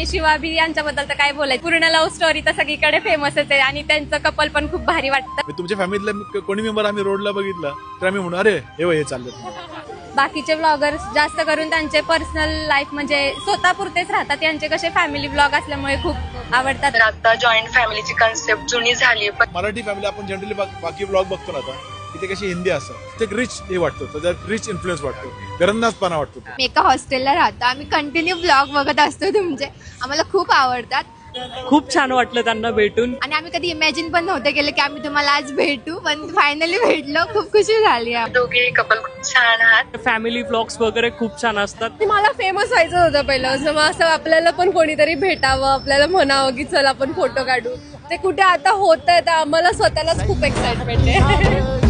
आणि शिवाबी यांच्याबद्दल तर काय बोलायचं, पूर्ण लव्ह स्टोरी तर सगळीकडे फेमसच आहे आणि त्यांचं कपल पण खूप भारी वाटतं. तुमच्या फॅमिलीतला कोणी मेंबर आम्ही रोडला बघितला तर आम्ही म्हणू अरे हे चाललं. बाकीचे व्लॉगर्स जास्त करून त्यांचे पर्सनल लाईफ म्हणजे स्वतःपुरतेच राहतात, यांचे कसे फॅमिली व्लॉग असल्यामुळे खूप आवडतात. तर आता जॉईंट फॅमिलीची कन्सेप्ट जुनी झाली पण मराठी फॅमिली आपण जनरली बाकी ब्लॉग बघतो ना आता तिथे कशी हिंदी असतात, ते एक रिच हे वाटतं, त्याच्यात रिच इन्फ्लुएन्स वाटतो, घरंदाजपणा वाटतो. मी एका हॉस्टेलला राहतो, आम्ही कंटिन्यू ब्लॉग बघत असतो तुमचे, आम्हाला खूप आवडतात. खूप छान वाटलं त्यांना भेटून आणि आम्ही कधी इमॅजिन पण नव्हतं केलं की आम्ही तुम्हाला आज भेटू, पण फायनली भेटलो, खूप खुशी झाली. दोघे कपल खूप छान आहात. फॅमिली व्लॉग्स वगैरे खूप छान असतात. मला फेमस व्हायचं होतं पहिलं, असं आपल्याला पण कोणीतरी भेटावं, आपल्याला म्हणावं की चल आपण फोटो काढू. ते कुठे आता होत आहे, तर आम्हाला स्वतःलाच खूप एक्साइटमेंट आहे.